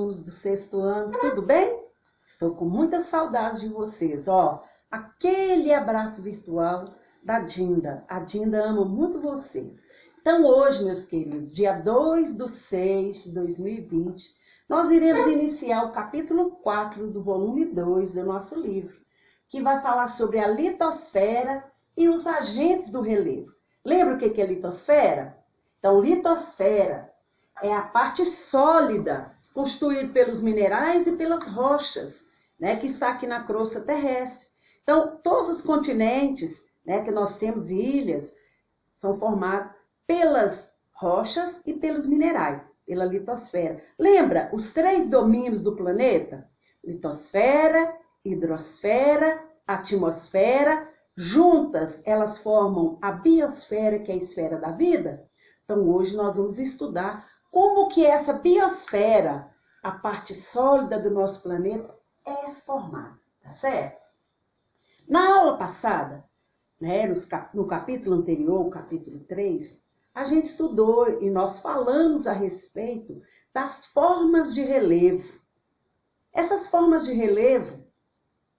alunos do 6º ano, tudo bem? Estou com muita saudade de vocês. Aquele abraço virtual da Dinda. A Dinda ama muito vocês. Então hoje, meus queridos, dia 2/6/2020, nós iremos iniciar o capítulo 4 do volume 2 do nosso livro, que vai falar sobre a litosfera e os agentes do relevo. Lembra o que é litosfera? Então, litosfera é a parte sólida, constituída pelos minerais e pelas rochas, né, que está aqui na crosta terrestre. Então, todos os continentes, né, que nós temos ilhas, são formados pelas rochas e pelos minerais, pela litosfera. Lembra os 3 domínios do planeta? Litosfera, hidrosfera, atmosfera. Juntas, elas formam a biosfera, que é a esfera da vida. Então, hoje nós vamos estudar como que essa biosfera, a parte sólida do nosso planeta, é formada, tá certo? Na aula passada, né, no capítulo anterior, o capítulo 3, a gente estudou e nós falamos a respeito das formas de relevo. Essas formas de relevo,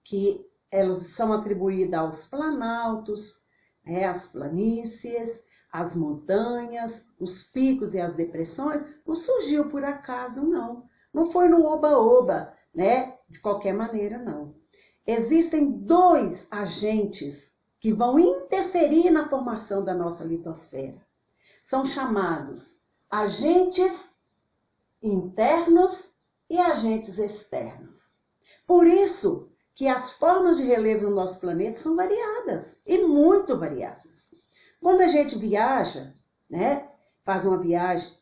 que elas são atribuídas aos planaltos, né, às planícies, as montanhas, os picos e as depressões, não surgiu por acaso, não. Não foi no oba-oba, né? De qualquer maneira, não. Existem 2 agentes que vão interferir na formação da nossa litosfera. São chamados agentes internos e agentes externos. Por isso que as formas de relevo no nosso planeta são variadas, e muito variadas. Quando a gente viaja, né, faz uma viagem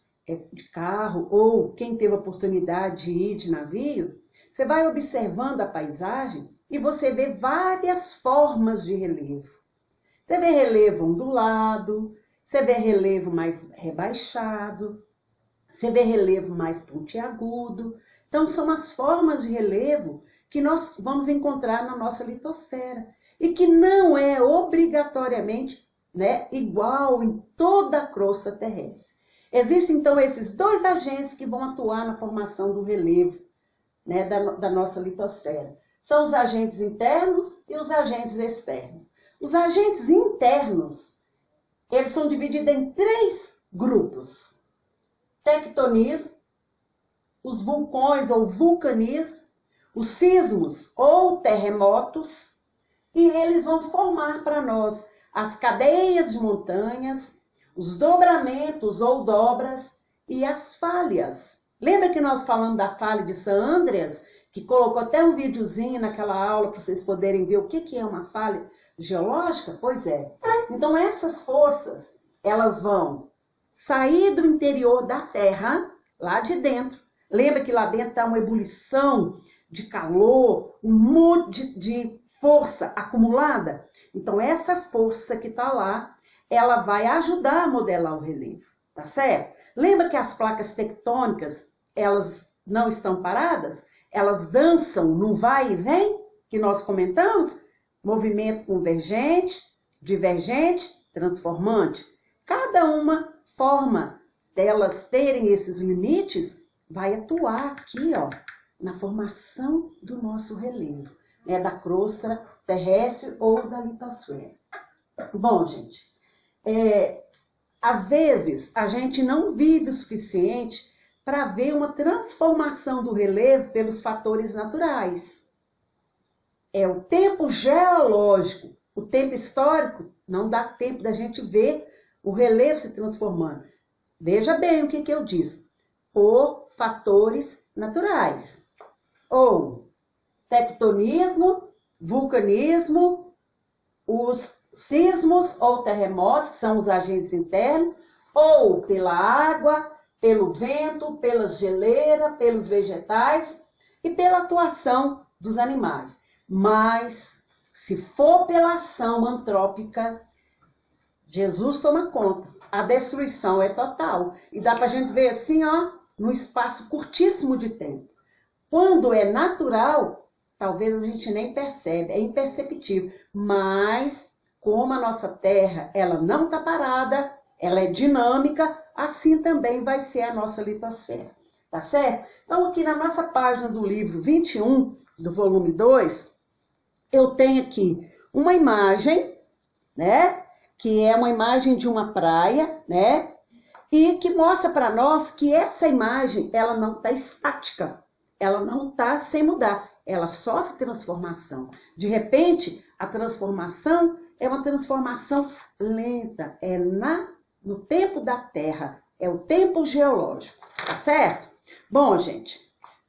de carro, ou quem teve a oportunidade de ir de navio, você vai observando a paisagem e você vê várias formas de relevo. Você vê relevo ondulado, você vê relevo mais rebaixado, você vê relevo mais pontiagudo. Então, são as formas de relevo que nós vamos encontrar na nossa litosfera e que não é obrigatoriamente, né, igual em toda a crosta terrestre. Existem, então, esses 2 agentes que vão atuar na formação do relevo, né, da nossa litosfera. São os agentes internos e os agentes externos. Os agentes internos, eles são divididos em 3 grupos. Tectonismo, os vulcões ou vulcanismo, os sismos ou terremotos, e eles vão formar para nós as cadeias de montanhas, os dobramentos ou dobras e as falhas. Lembra que nós falamos da falha de San Andreas, que colocou até um videozinho naquela aula para vocês poderem ver o que é uma falha geológica? Pois é. Então essas forças, elas vão sair do interior da Terra, lá de dentro. Lembra que lá dentro está uma ebulição de calor, um monte de força acumulada? Então, essa força que está lá, ela vai ajudar a modelar o relevo, tá certo? Lembra que as placas tectônicas, elas não estão paradas? Elas dançam num vai e vem, que nós comentamos? Movimento convergente, divergente, transformante. Cada uma forma delas terem esses limites vai atuar aqui, na formação do nosso relevo, né, da crosta terrestre ou da litosfera. Bom, gente, às vezes a gente não vive o suficiente para ver uma transformação do relevo pelos fatores naturais. O tempo geológico, o tempo histórico, não dá tempo da gente ver o relevo se transformando. Veja bem o que eu disse. Por fatores naturais. Ou tectonismo, vulcanismo, os sismos ou terremotos, que são os agentes internos, ou pela água, pelo vento, pelas geleiras, pelos vegetais e pela atuação dos animais. Mas, se for pela ação antrópica, Jesus toma conta. A destruição é total. E dá para a gente ver assim, num espaço curtíssimo de tempo. Quando é natural, talvez a gente nem percebe, é imperceptível. Mas, como a nossa Terra, ela não está parada, ela é dinâmica, assim também vai ser a nossa litosfera. tá certo? Então, aqui na nossa página do livro 21, do volume 2, eu tenho aqui uma imagem, né? Que é uma imagem de uma praia, né? E que mostra para nós que essa imagem, ela não está estática, ela não está sem mudar, ela sofre transformação. De repente, a transformação é uma transformação lenta, é no tempo da Terra, é o tempo geológico, tá certo? Bom, gente,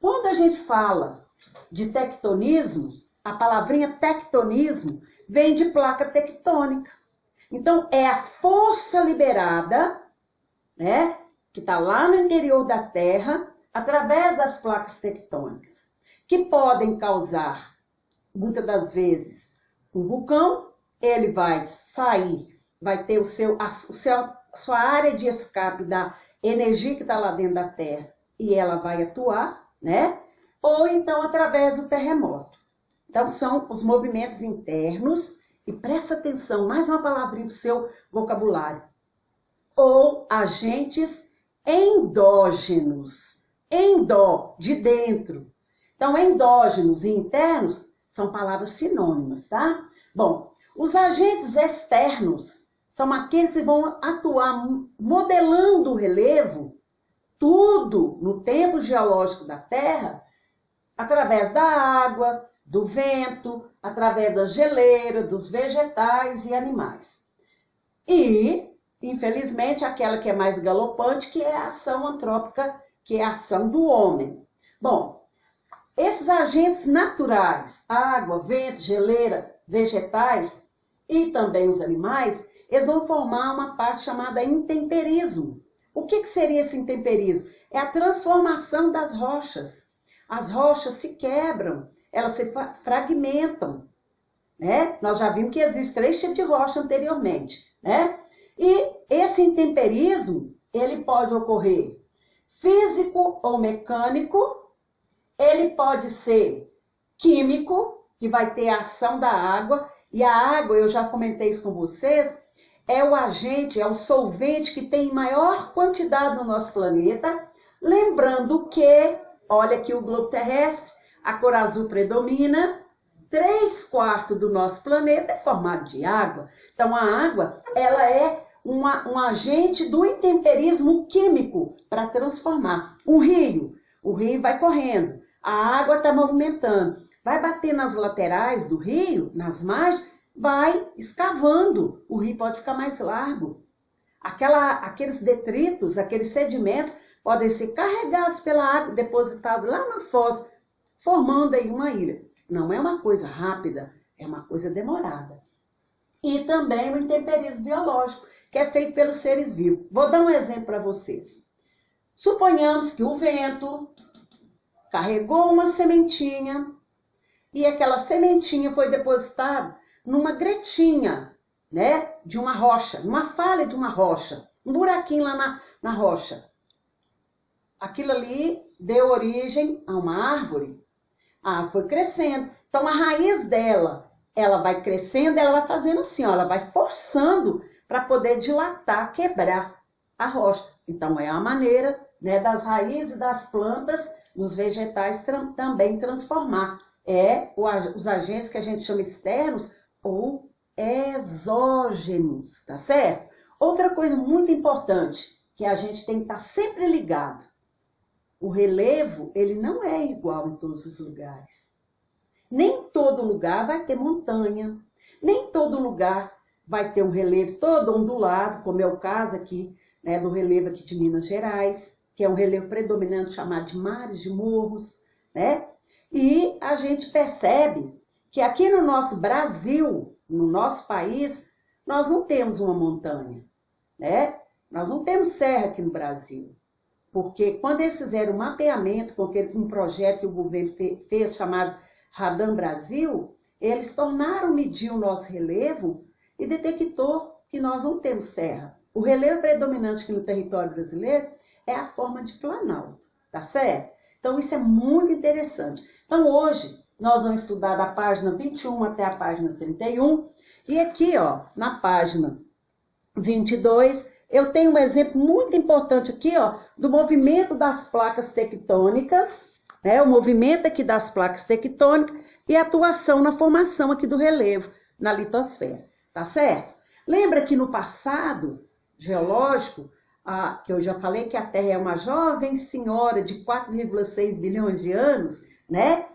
quando a gente fala de tectonismo, a palavrinha tectonismo vem de placa tectônica. Então, é a força liberada, né, que está lá no interior da Terra, através das placas tectônicas, que podem causar, muitas das vezes, um vulcão. Ele vai sair, vai ter sua área de escape da energia que está lá dentro da Terra, e ela vai atuar, né? Ou então através do terremoto. Então, são os movimentos internos, e presta atenção, mais uma palavrinha para o seu vocabulário, ou agentes endógenos, de dentro. Então, endógenos e internos são palavras sinônimas, tá? Bom, os agentes externos são aqueles que vão atuar modelando o relevo, tudo no tempo geológico da Terra, através da água, do vento, através das geleiras, dos vegetais e animais. E, infelizmente, aquela que é mais galopante, que é a ação antrópica, que é a ação do homem. Bom, esses agentes naturais, água, vento, geleira, vegetais e também os animais, eles vão formar uma parte chamada intemperismo. O que seria esse intemperismo? É a transformação das rochas. As rochas se quebram, elas se fragmentam, né? Nós já vimos que existem 3 tipos de rocha anteriormente, né? E esse intemperismo, ele pode ocorrer físico ou mecânico, ele pode ser químico, que vai ter a ação da água, e a água, eu já comentei isso com vocês, é o agente, é o solvente que tem maior quantidade no nosso planeta, lembrando que, olha aqui o globo terrestre, a cor azul predomina, 3/4 do nosso planeta é formado de água. Então, a água, ela é um agente do intemperismo químico para transformar. O rio vai correndo, a água está movimentando, vai bater nas laterais do rio, nas margens, vai escavando, o rio pode ficar mais largo. Aqueles detritos, aqueles sedimentos podem ser carregados pela água, depositados lá na foz, formando aí uma ilha. Não é uma coisa rápida, é uma coisa demorada. E também o intemperismo biológico, que é feito pelos seres vivos. Vou dar um exemplo para vocês. Suponhamos que o vento carregou uma sementinha e aquela sementinha foi depositada numa gretinha, né, de uma rocha, numa falha de uma rocha, um buraquinho lá na rocha. Aquilo ali deu origem a uma árvore. A árvore foi crescendo. Então, a raiz dela, ela vai crescendo, ela vai fazendo assim, ó, ela vai forçando para poder dilatar, quebrar a rocha. Então, é a maneira, né, das raízes das plantas, dos vegetais também transformar. Os agentes que a gente chama externos ou exógenos, tá certo? Outra coisa muito importante, que a gente tem que estar sempre ligado. O relevo, ele não é igual em todos os lugares. Nem todo lugar vai ter montanha, nem todo lugar vai ter um relevo todo ondulado, como é o caso aqui, né, do relevo aqui de Minas Gerais, que é um relevo predominante chamado de mares, de morros, né? E a gente percebe que aqui no nosso Brasil, no nosso país, nós não temos uma montanha, né? Nós não temos serra aqui no Brasil. Porque quando eles fizeram um mapeamento com um projeto que o governo fez chamado Radam Brasil, eles tornaram medir o nosso relevo e detectou que nós não temos serra. O relevo predominante aqui no território brasileiro é a forma de planalto, tá certo? Então isso é muito interessante. Então hoje nós vamos estudar da página 21 até a página 31 e aqui, ó, na página 22, eu tenho um exemplo muito importante aqui, ó, do movimento das placas tectônicas, né? O movimento aqui das placas tectônicas e a atuação na formação aqui do relevo na litosfera, tá certo? Lembra que no passado geológico, que eu já falei que a Terra é uma jovem senhora de 4,6 bilhões de anos, né?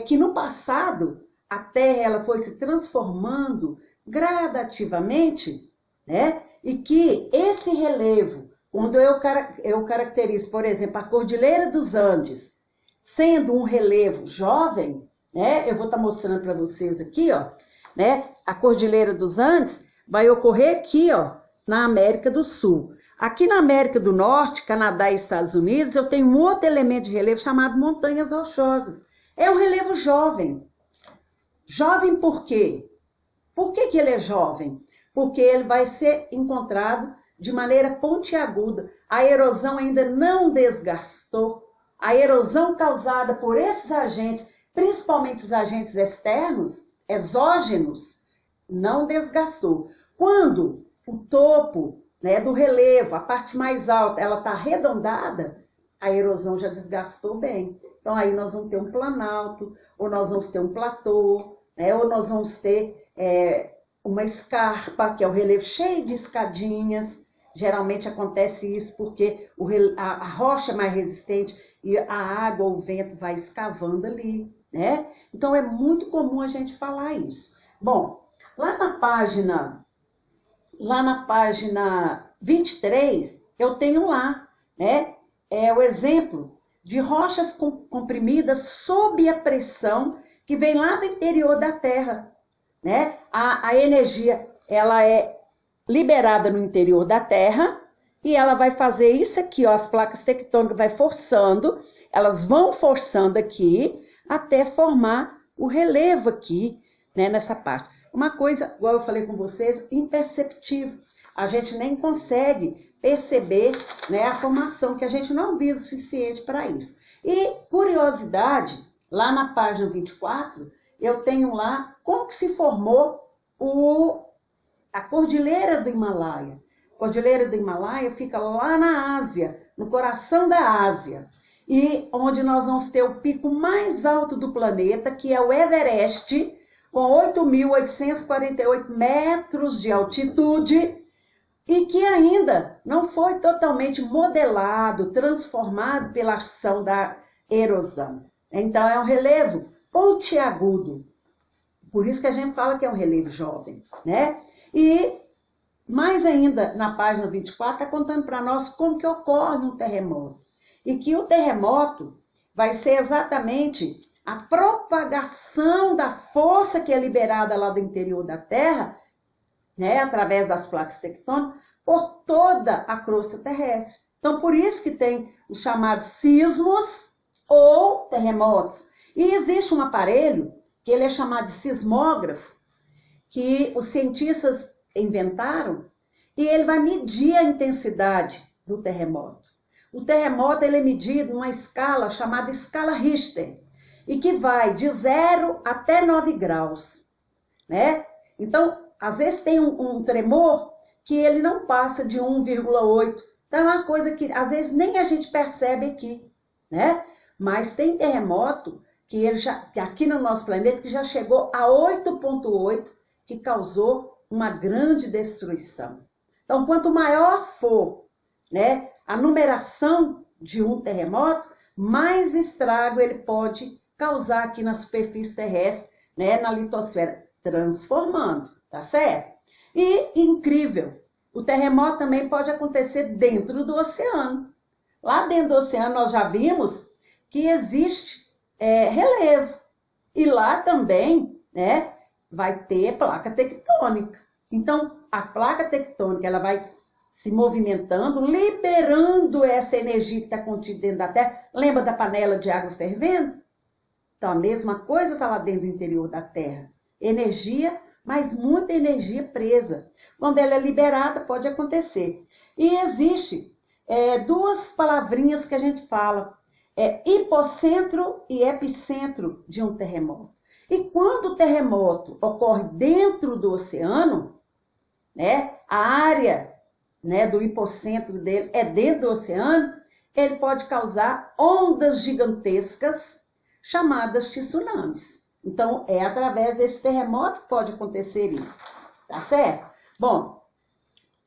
Que no passado a Terra ela foi se transformando gradativamente, né? E que esse relevo, quando eu caracterizo, por exemplo, a Cordilheira dos Andes, sendo um relevo jovem, né? Eu vou estar mostrando para vocês aqui, ó, né? A Cordilheira dos Andes vai ocorrer aqui, ó, na América do Sul. Aqui na América do Norte, Canadá e Estados Unidos, eu tenho um outro elemento de relevo chamado montanhas rochosas. É um relevo jovem. Jovem por quê? Por que ele é jovem? Porque ele vai ser encontrado de maneira pontiaguda. A erosão ainda não desgastou. A erosão causada por esses agentes, principalmente os agentes externos, exógenos, não desgastou. Quando o topo, né, do relevo, a parte mais alta, ela está arredondada, a erosão já desgastou bem. Então aí nós vamos ter um planalto, ou nós vamos ter um platô, né, ou nós vamos ter uma escarpa, que é o relevo cheio de escadinhas. Geralmente acontece isso porque a rocha é mais resistente e a água ou o vento vai escavando ali, né? Então é muito comum a gente falar isso. Bom, lá na página 23, eu tenho lá, né? O exemplo de rochas comprimidas sob a pressão que vem lá do interior da Terra, né? A energia, ela é liberada no interior da Terra e ela vai fazer isso aqui, ó, as placas tectônicas vai forçando, elas vão forçando aqui até formar o relevo aqui, né, nessa parte. Uma coisa, igual eu falei com vocês, imperceptível. A gente nem consegue perceber, né, a formação, que a gente não viu o suficiente para isso. E, curiosidade, lá na página 24, eu tenho lá como que se formou a Cordilheira do Himalaia. A Cordilheira do Himalaia fica lá na Ásia, no coração da Ásia, e onde nós vamos ter o pico mais alto do planeta, que é o Everest, com 8.848 metros de altitude, e que ainda não foi totalmente modelado, transformado pela ação da erosão. Então, é um relevo pontiagudo. Por isso que a gente fala que é um relevo jovem, né? E mais ainda, na página 24, está contando para nós como que ocorre um terremoto. E que o terremoto vai ser exatamente a propagação da força que é liberada lá do interior da Terra, né, através das placas tectônicas, por toda a crosta terrestre. Então, por isso que tem os chamados sismos ou terremotos. E existe um aparelho, que ele é chamado de sismógrafo, que os cientistas inventaram, e ele vai medir a intensidade do terremoto. O terremoto ele é medido numa escala chamada escala Richter, e que vai de 0 até 9 graus, né? Então, às vezes tem um tremor que ele não passa de 1,8. Então, é uma coisa que às vezes nem a gente percebe aqui, né? Mas tem terremoto que aqui no nosso planeta que já chegou a 8,8, que causou uma grande destruição. Então, quanto maior for, né, a numeração de um terremoto, mais estrago ele pode causar aqui na superfície terrestre, né, na litosfera, transformando, tá certo? E, incrível, o terremoto também pode acontecer dentro do oceano. Lá dentro do oceano nós já vimos que existe relevo. E lá também, né, vai ter placa tectônica. Então, a placa tectônica ela vai se movimentando, liberando essa energia que está contida dentro da Terra. Lembra da panela de água fervendo? Então, a mesma coisa está lá dentro do interior da Terra. Energia, mas muita energia presa. Quando ela é liberada, pode acontecer. E existe duas palavrinhas que a gente fala. Hipocentro e epicentro de um terremoto. E quando o terremoto ocorre dentro do oceano, né, a área né, do hipocentro dele é dentro do oceano, ele pode causar ondas gigantescas chamadas tsunamis. Então, é através desse terremoto que pode acontecer isso, tá certo? Bom,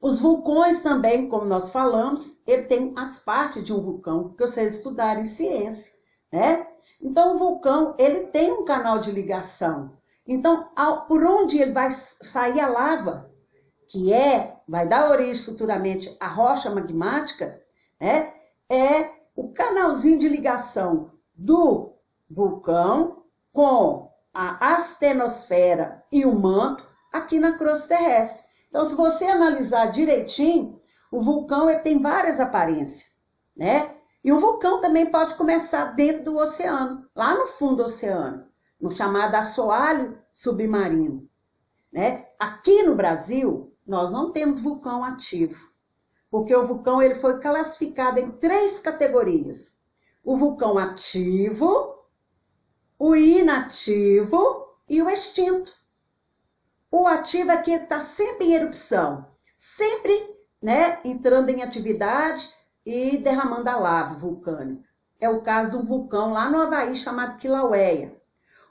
os vulcões também, como nós falamos, ele tem as partes de um vulcão, que vocês estudaram em ciência, né? Então, o vulcão, ele tem um canal de ligação. Então, por onde ele vai sair a lava, que vai dar origem futuramente à rocha magmática, né? É o canalzinho de ligação do vulcão com a astenosfera e o manto aqui na crosta terrestre. Então, se você analisar direitinho, o vulcão ele tem várias aparências, né? E o vulcão também pode começar dentro do oceano, lá no fundo do oceano, no chamado assoalho submarino, né? Aqui no Brasil, nós não temos vulcão ativo, porque o vulcão ele foi classificado em 3 categorias. O vulcão ativo, o inativo e o extinto. O ativo é que está sempre em erupção, sempre, né, entrando em atividade e derramando a lava vulcânica. É o caso de um vulcão lá no Havaí chamado Kilauea.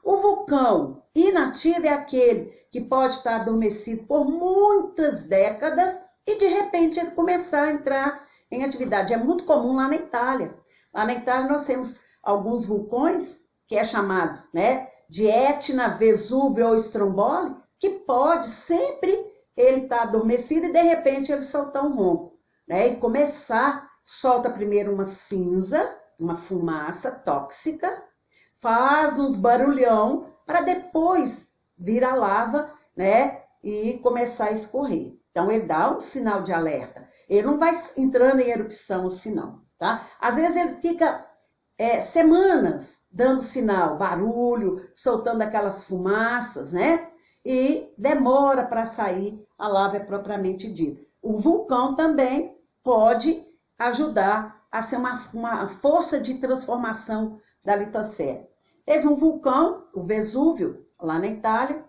O vulcão inativo é aquele que pode estar adormecido por muitas décadas e de repente ele começar a entrar em atividade. É muito comum lá na Itália. Lá na Itália nós temos alguns vulcões que é chamado, né, de Etna, Vesúvio ou Stromboli, que pode sempre ele estar adormecido e de repente ele soltar um ronco, né, e solta primeiro uma cinza, uma fumaça tóxica, faz uns barulhão para depois vir a lava, né, e começar a escorrer. Então ele dá um sinal de alerta. Ele não vai entrando em erupção assim não, tá? Às vezes ele fica semanas dando sinal, barulho, soltando aquelas fumaças, né? E demora para sair a lava propriamente dita. O vulcão também pode ajudar a ser uma força de transformação da litosfera. Teve um vulcão, o Vesúvio, lá na Itália,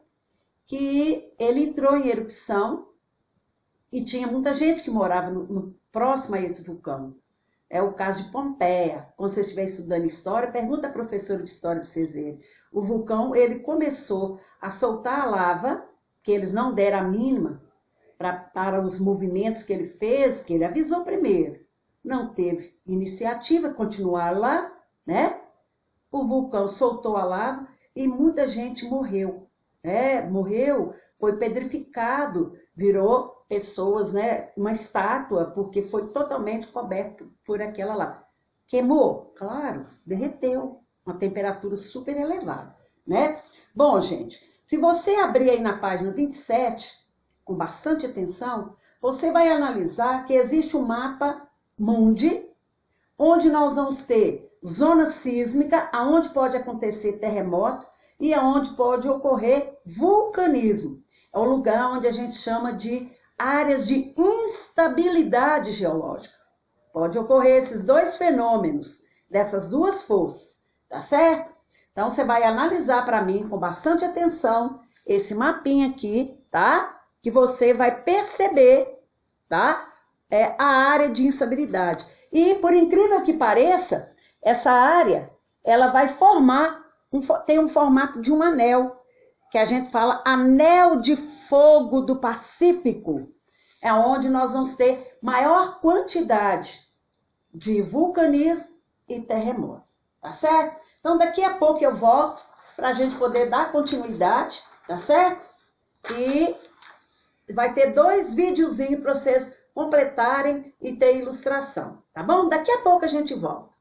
que ele entrou em erupção e tinha muita gente que morava próximo a esse vulcão. É o caso de Pompeia. Quando você estiver estudando história, pergunta à professora de história para vocês verem. O vulcão, ele começou a soltar a lava, que eles não deram a mínima para os movimentos que ele fez, que ele avisou primeiro. Não teve iniciativa, continuar lá, né? O vulcão soltou a lava e muita gente morreu. Morreu, foi pedrificado, virou pessoas, né? Uma estátua, porque foi totalmente coberto por aquela lava. Queimou? Claro, derreteu. Uma temperatura super elevada, né? Bom, gente, se você abrir aí na página 27, com bastante atenção, você vai analisar que existe um mapa mundi, onde nós vamos ter zona sísmica, aonde pode acontecer terremoto e aonde pode ocorrer vulcanismo. É o lugar onde a gente chama de áreas de instabilidade geológica. Pode ocorrer esses 2 fenômenos, dessas 2 forças, tá certo? Então, você vai analisar para mim com bastante atenção esse mapinha aqui, tá? Que você vai perceber, tá? A área de instabilidade. E, por incrível que pareça, essa área, ela vai tem um formato de um anel, que a gente fala anel de fogo do Pacífico. É onde nós vamos ter maior quantidade de vulcanismo e terremotos, tá certo? Então, daqui a pouco eu volto para a gente poder dar continuidade, tá certo? E vai ter 2 videozinhos para vocês completarem e ter ilustração, tá bom? Daqui a pouco a gente volta.